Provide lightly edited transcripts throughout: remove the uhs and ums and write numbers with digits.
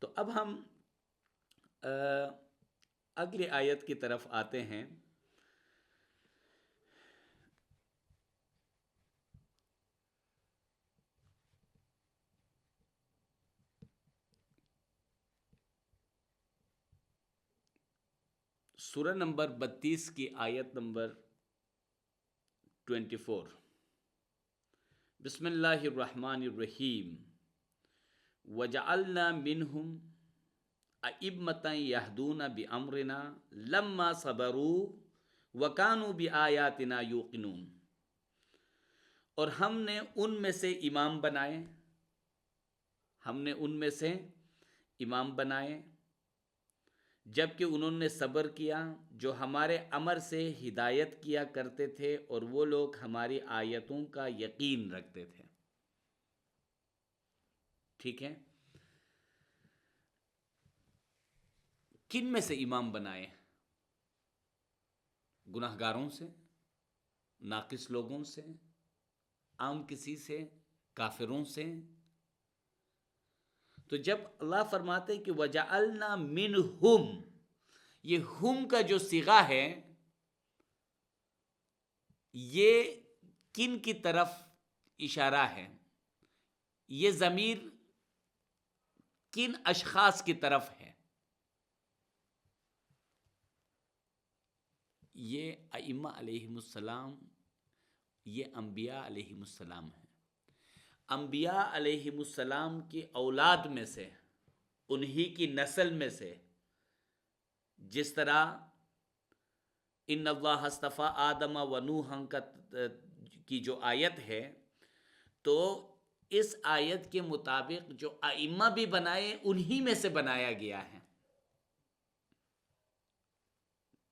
تو اب ہم اگلی آیت کی طرف آتے ہیں. سورہ نمبر 32 کی آیت نمبر 24. بسم اللہ الرحمن الرحیم. وَجَعَلْنَا مِنْهُمْ أَئِمَّةً يَهْدُونَ بِأَمْرِنَا لَمَّا صَبَرُوا وَكَانُوا بِآيَاتِنَا يُوقِنُونَ. اور ہم نے ان میں سے امام بنائے، جبکہ انہوں نے صبر کیا، جو ہمارے امر سے ہدایت کیا کرتے تھے اور وہ لوگ ہماری آیتوں کا یقین رکھتے تھے. ٹھیک ہے، کن میں سے امام بنائے؟ گناہ گاروں سے، ناقص لوگوں سے، عام کسی سے، کافروں سے. تو جب اللہ فرماتے کہ وَجَعَلْنَا مِنْهُمْ، یہ ہم کا جو صیغہ ہے یہ کن کی طرف اشارہ ہے؟ یہ ضمیر کن اشخاص کی طرف ہے؟ یہ ائمہ علیہم السلام، یہ انبیاء علیہم السلام ہیں. انبیاء علیہم السلام کی اولاد میں سے، انہی کی نسل میں سے، جس طرح ان اللہ اصطفیٰ آدم و نوحًا کی جو آیت ہے، تو اس آیت کے مطابق جو ائمہ بھی بنائے انہی میں سے بنایا گیا ہے.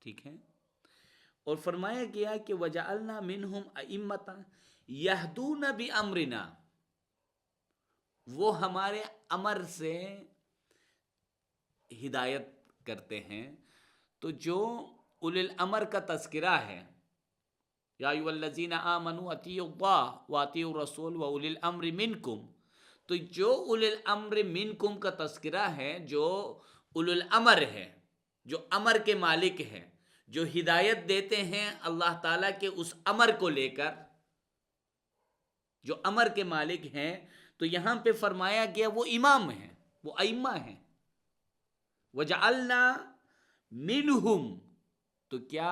ٹھیک ہے، اور فرمایا گیا کہ وَجَعَلْنَا مِنْهُمْ أَئِمَّةً يَهْدُونَ بِأَمْرِنَا، وہ ہمارے امر سے ہدایت کرتے ہیں. تو جو اولی الامر کا تذکرہ ہے، یا ایھا الذین آمنوا اطیعوا اللہ واطیعوا الرسول واولی الامر منکم، تو جو اولی الامر منکم کا تذکرہ ہے، جو اولی الامر ہے، جو امر کے مالک ہیں، جو ہدایت دیتے ہیں اللہ تعالیٰ کے اس امر کو لے کر، جو امر کے مالک ہیں، تو یہاں پہ فرمایا گیا وہ امام ہیں، وہ ائمہ ہیں. وَجَعَلْنَا مِنْهُمْ، تو کیا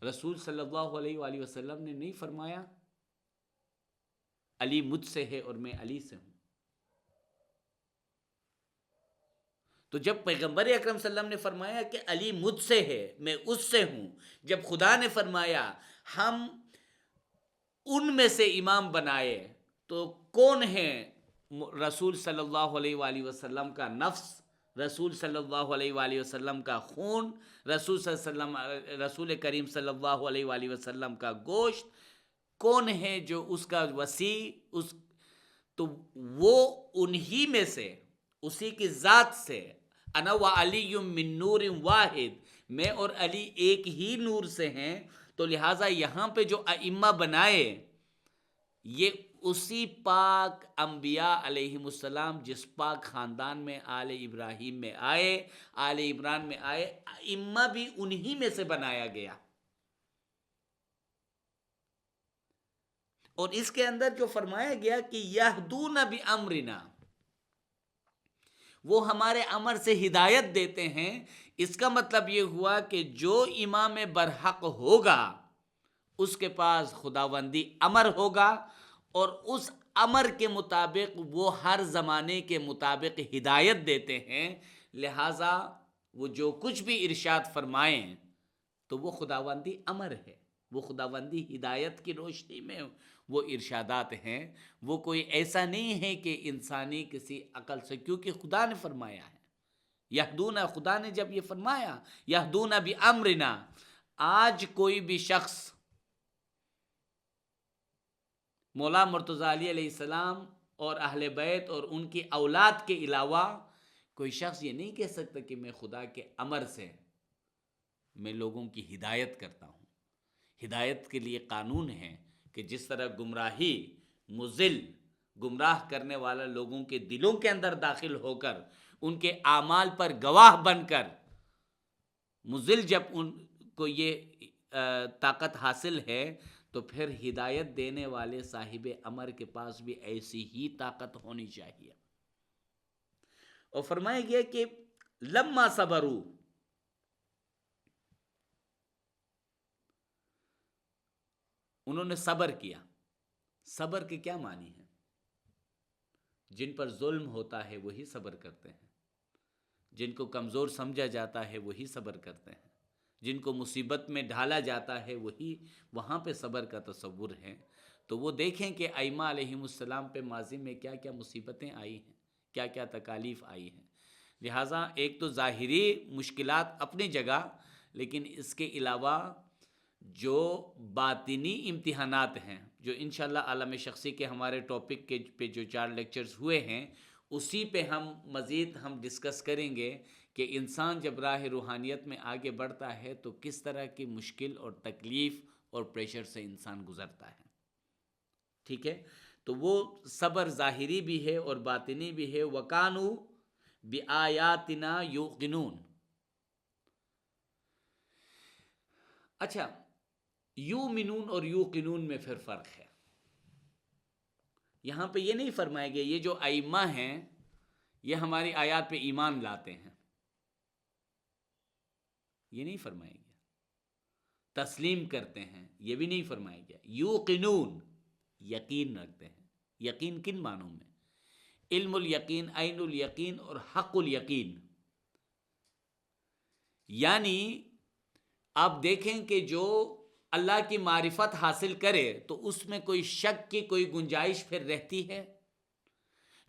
رسول صلی اللہ علیہ وآلہ وسلم نے نہیں فرمایا علی مجھ سے ہے اور میں علی سے ہوں؟ تو جب پیغمبر اکرم صلی اللہ علیہ وسلم نے فرمایا کہ علی مجھ سے ہے، میں اس سے ہوں، جب خدا نے فرمایا ہم ان میں سے امام بنائے، تو کون ہے رسول صلی اللہ علیہ وآلہ وسلم کا نفس، رسول صلی اللہ علیہ وآلہ وسلم کا خون، رسول کریم صلی اللہ علیہ وآلہ وسلم کا گوشت، کون ہے جو اس کا وسیع، تو وہ انہی میں سے، اسی کی ذات سے، انا وعلی من نور واحد، میں اور علی ایک ہی نور سے ہیں. تو لہٰذا یہاں پہ جو ائمہ بنائے یہ اسی پاک انبیاء علیہم السلام، جس پاک خاندان میں آل ابراہیم میں آئے، آل عمران میں آئے، ائمہ بھی انہی میں سے بنایا گیا. اور اس کے اندر جو فرمایا گیا کہ یہدون بامرنا، وہ ہمارے امر سے ہدایت دیتے ہیں، اس کا مطلب یہ ہوا کہ جو امام برحق ہوگا اس کے پاس خداوندی امر ہوگا، اور اس امر کے مطابق وہ ہر زمانے کے مطابق ہدایت دیتے ہیں. لہٰذا وہ جو کچھ بھی ارشاد فرمائیں تو وہ خداوندی امر ہے، وہ خداوندی ہدایت کی روشنی میں وہ ارشادات ہیں. وہ کوئی ایسا نہیں ہے کہ انسانی کسی عقل سے، کیونکہ خدا نے فرمایا ہے یہدون، خدا نے جب یہ فرمایا یہدون بامرنا، آج کوئی بھی شخص مولا مرتضی علیہ السلام اور اہل بیت اور ان کی اولاد کے علاوہ کوئی شخص یہ نہیں کہہ سکتا کہ میں خدا کے امر سے میں لوگوں کی ہدایت کرتا ہوں. ہدایت کے لیے قانون ہے کہ جس طرح گمراہی، مضل، گمراہ کرنے والا لوگوں کے دلوں کے اندر داخل ہو کر ان کے اعمال پر گواہ بن کر مضل جب ان کو یہ طاقت حاصل ہے تو پھر ہدایت دینے والے صاحب امر کے پاس بھی ایسی ہی طاقت ہونی چاہیے. اور فرمایا گیا کہ لما صبروا، انہوں نے صبر کیا. صبر کے کیا معنی ہیں؟ جن پر ظلم ہوتا ہے وہی صبر کرتے ہیں، جن کو کمزور سمجھا جاتا ہے وہی صبر کرتے ہیں، جن کو مصیبت میں ڈھالا جاتا ہے وہی وہاں پہ صبر کا تصور ہے. تو وہ دیکھیں کہ ائمہ علیہم السلام پہ ماضی میں کیا کیا مصیبتیں آئی ہیں، کیا کیا تکالیف آئی ہیں. لہٰذا ایک تو ظاہری مشکلات اپنی جگہ، لیکن اس کے علاوہ جو باطنی امتحانات ہیں، جو انشاءاللہ عالم شخصی کے ہمارے ٹاپک کے پہ جو 4 لیکچرز ہوئے ہیں اسی پہ ہم مزید ڈسکس کریں گے کہ انسان جب راہ روحانیت میں آگے بڑھتا ہے تو کس طرح کی مشکل اور تکلیف اور پریشر سے انسان گزرتا ہے. ٹھیک ہے، تو وہ صبر ظاہری بھی ہے اور باطنی بھی ہے. وَكَانُوا بِآيَاتِنَا يُوقِنُونَ. اچھا، یومنون اور یوقنون میں پھر فرق ہے. یہاں پہ یہ نہیں فرمایا گیا یہ جو ائمہ ہیں یہ ہماری آیات پہ ایمان لاتے ہیں، یہ نہیں فرمایا گیا. تسلیم کرتے ہیں، یہ بھی نہیں فرمایا گیا. یوقنون، یقین رکھتے ہیں. یقین کن معنوں میں؟ علم الیقین، عین الیقین اور حق الیقین. یعنی آپ دیکھیں کہ جو اللہ کی معرفت حاصل کرے تو اس میں کوئی شک کی کوئی گنجائش پھر رہتی ہے؟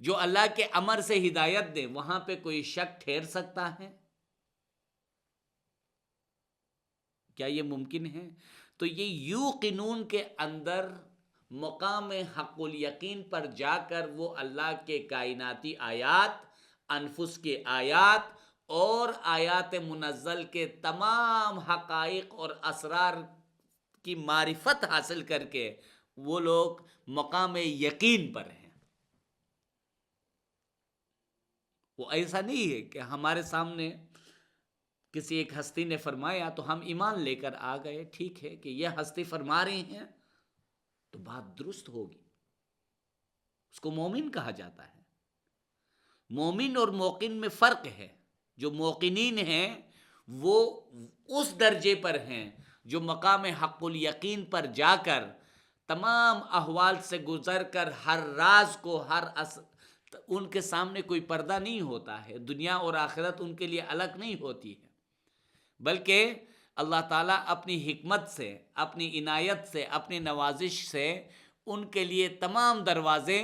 جو اللہ کے امر سے ہدایت دے وہاں پہ کوئی شک ٹھہر سکتا ہے؟ کیا یہ ممکن ہے؟ تو یہ یوقنون کے اندر مقام حق الیقین پر جا کر وہ اللہ کے کائناتی آیات، انفس کے آیات اور آیات منزل کے تمام حقائق اور اسرار کی معرفت حاصل کر کے وہ لوگ مقام یقین پر ہیں. وہ ایسا نہیں ہے کہ ہمارے سامنے کسی ایک ہستی نے فرمایا تو ہم ایمان لے کر آ گئے. ٹھیک ہے کہ یہ ہستی فرما رہی ہیں تو بات درست ہوگی، اس کو مومن کہا جاتا ہے. مومن اور موقن میں فرق ہے. جو موقنین ہیں وہ اس درجے پر ہیں جو مقام حق الیقین پر جا کر تمام احوال سے گزر کر ہر راز کو ان کے سامنے کوئی پردہ نہیں ہوتا ہے. دنیا اور آخرت ان کے لیے الگ نہیں ہوتی ہے، بلکہ اللہ تعالیٰ اپنی حکمت سے، اپنی عنایت سے، اپنی نوازش سے ان کے لیے تمام دروازے،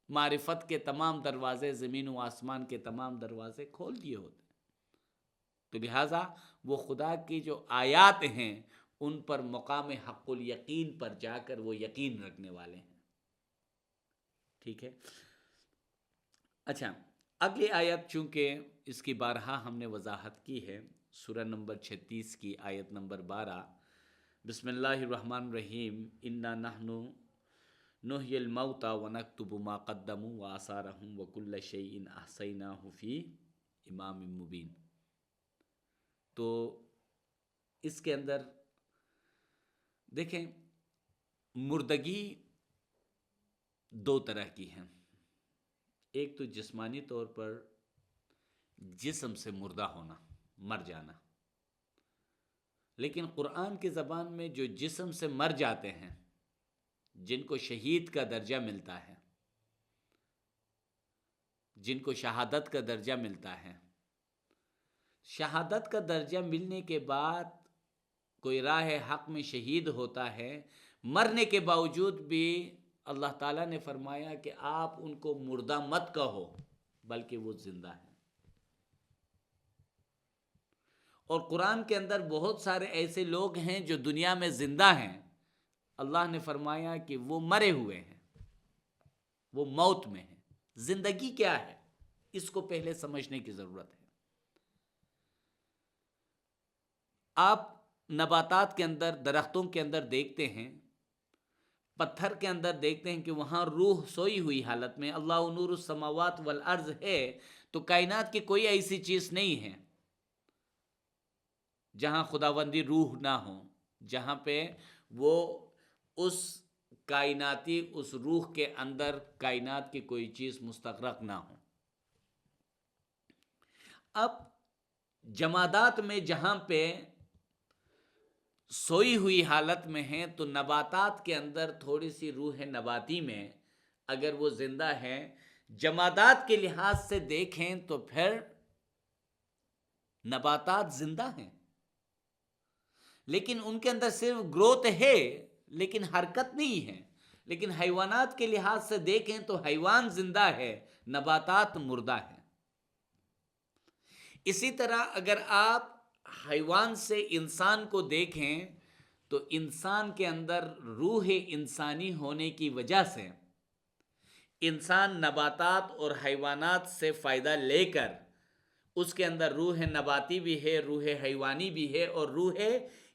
معرفت کے تمام دروازے، زمین و آسمان کے تمام دروازے کھول دیے ہوتے ہیں. تو لہٰذا وہ خدا کی جو آیات ہیں ان پر مقام حق الیقین پر جا کر وہ یقین رکھنے والے ہیں. ٹھیک ہے. اچھا، اگلی آیت چونکہ اس کی بارہا ہم نے وضاحت کی ہے، سورہ نمبر 36 کی آیت نمبر 12. بسم اللہ الرحمن الرحیم. انا نحن نحیی الموتى ونکتب ما قدموا وآثارهم وکل شیء احصیناہ فی امام مبین. تو اس کے اندر دیکھیں مردگی 2 طرح کی ہیں. ایک تو جسمانی طور پر جسم سے مردہ ہونا، مر جانا. لیکن قرآن کی زبان میں جو جسم سے مر جاتے ہیں، جن کو شہید کا درجہ ملتا ہے، جن کو شہادت کا درجہ ملتا ہے، شہادت کا درجہ ملنے کے بعد کوئی راہ حق میں شہید ہوتا ہے، مرنے کے باوجود بھی اللہ تعالیٰ نے فرمایا کہ آپ ان کو مردہ مت کہو بلکہ وہ زندہ ہیں. اور قرآن کے اندر بہت سارے ایسے لوگ ہیں جو دنیا میں زندہ ہیں، اللہ نے فرمایا کہ وہ مرے ہوئے ہیں، وہ موت میں ہیں. زندگی کیا ہے اس کو پہلے سمجھنے کی ضرورت ہے. آپ نباتات کے اندر، درختوں کے اندر دیکھتے ہیں، پتھر کے اندر دیکھتے ہیں کہ وہاں روح سوئی ہوئی حالت میں، اللہ نور السماوات والارض ہے تو کائنات کی کوئی ایسی چیز نہیں ہے جہاں خداوندی روح نہ ہو، جہاں پہ وہ اس کائناتی اس روح کے اندر کائنات کی کوئی چیز مستغرق نہ ہو۔ اب جمادات میں جہاں پہ سوئی ہوئی حالت میں ہیں تو نباتات کے اندر تھوڑی سی روح نباتی میں اگر وہ زندہ ہیں، جمادات کے لحاظ سے دیکھیں تو پھر نباتات زندہ ہیں، لیکن ان کے اندر صرف گروتھ ہے لیکن حرکت نہیں ہے۔ لیکن حیوانات کے لحاظ سے دیکھیں تو حیوان زندہ ہے، نباتات مردہ ہے۔ اسی طرح اگر آپ حیوان سے انسان کو دیکھیں تو انسان کے اندر روح انسانی ہونے کی وجہ سے انسان نباتات اور حیوانات سے فائدہ لے کر اس کے اندر روح نباتی بھی ہے، روح حیوانی بھی ہے اور روح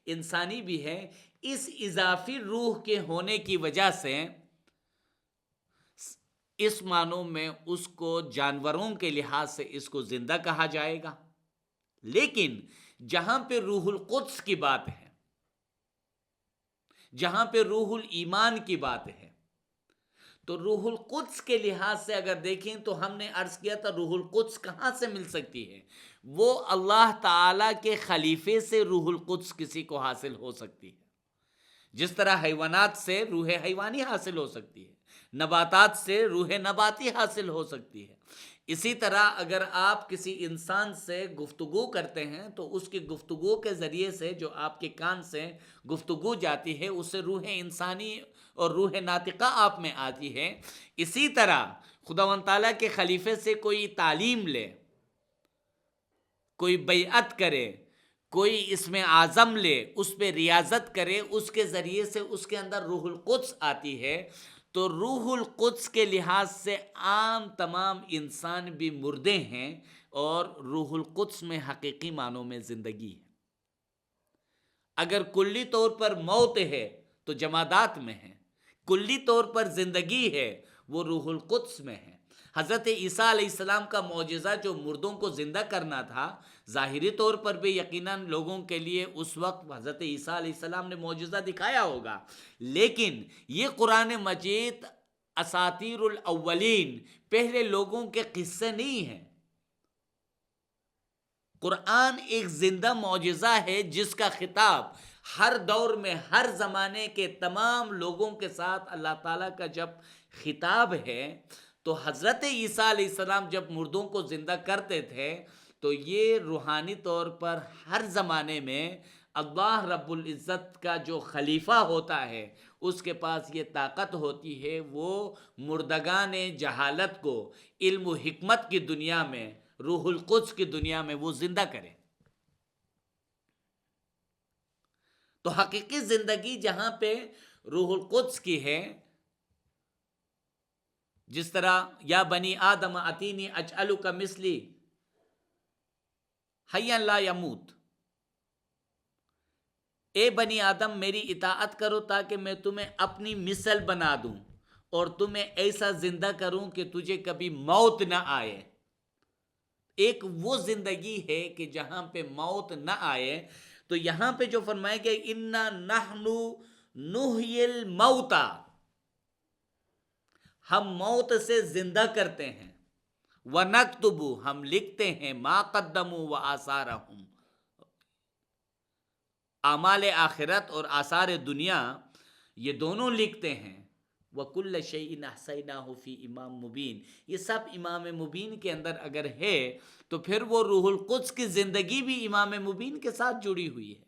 انسانی بھی ہے۔ اس اضافی روح کے ہونے کی وجہ سے اس معنوں میں اس کو جانوروں کے لحاظ سے اس کو زندہ کہا جائے گا۔ لیکن جہاں پہ روح القدس کی بات ہے، جہاں پہ روح الایمان کی بات ہے، تو روح القدس کے لحاظ سے اگر دیکھیں تو ہم نے عرض کیا تھا روح القدس کہاں سے مل سکتی ہے؟ وہ اللہ تعالی کے خلیفے سے روح القدس کسی کو حاصل ہو سکتی ہے، جس طرح حیوانات سے روح حیوانی حاصل ہو سکتی ہے، نباتات سے روح نباتی حاصل ہو سکتی ہے۔ اسی طرح اگر آپ کسی انسان سے گفتگو کرتے ہیں تو اس کی گفتگو کے ذریعے سے جو آپ کے کان سے گفتگو جاتی ہے اس سے روح انسانی اور روح ناطقہ آپ میں آتی ہے۔ اسی طرح خداوند تعالیٰ کے خلیفے سے کوئی تعلیم لے، کوئی بیعت کرے، کوئی اس میں عزم لے، اس پہ ریاضت کرے، اس کے ذریعے سے اس کے اندر روح القدس آتی ہے۔ تو روح القدس کے لحاظ سے عام تمام انسان بھی مردے ہیں اور روح القدس میں حقیقی معنوں میں زندگی ہے۔ اگر کلی طور پر موت ہے تو جمادات میں ہے، کلی طور پر زندگی ہے وہ روح القدس میں ہے۔ حضرت عیسیٰ علیہ السلام کا معجزہ جو مردوں کو زندہ کرنا تھا، ظاہری طور پر بھی یقیناً لوگوں کے لیے اس وقت حضرت عیسیٰ علیہ السلام نے معجزہ دکھایا ہوگا، لیکن یہ قرآن مجید اساطیر الاولین پہلے لوگوں کے قصے نہیں ہیں۔ قرآن ایک زندہ معجزہ ہے جس کا خطاب ہر دور میں ہر زمانے کے تمام لوگوں کے ساتھ اللہ تعالیٰ کا جب خطاب ہے تو حضرت عیسیٰ علیہ السلام جب مردوں کو زندہ کرتے تھے تو یہ روحانی طور پر ہر زمانے میں اللہ رب العزت کا جو خلیفہ ہوتا ہے اس کے پاس یہ طاقت ہوتی ہے، وہ مردگان جہالت کو علم و حکمت کی دنیا میں، روح القدس کی دنیا میں وہ زندہ کرے۔ تو حقیقی زندگی جہاں پہ روح القدس کی ہے، جس طرح یا بنی آدم اتینی اجعلک مثلی حیا لا یموت، اے بنی آدم میری اطاعت کرو تاکہ میں تمہیں اپنی مثل بنا دوں اور تمہیں ایسا زندہ کروں کہ تجھے کبھی موت نہ آئے۔ ایک وہ زندگی ہے کہ جہاں پہ موت نہ آئے۔ تو یہاں پہ جو فرمایا کہ انا نحن نحیی الموتى، ہم موت سے زندہ کرتے ہیں، ونکتب، ہم لکھتے ہیں، ما قدموا وآثارہم، اعمال آخرت اور آثار دنیا یہ دونوں لکھتے ہیں۔ وَكُلَّ شَيْءٍ أَحْصَيْنَاهُ فِي إِمَامٍ مُبِينٍ، یہ سب امام مبین کے اندر اگر ہے تو پھر وہ روح القدس کی زندگی بھی امام مبین کے ساتھ جڑی ہوئی ہے۔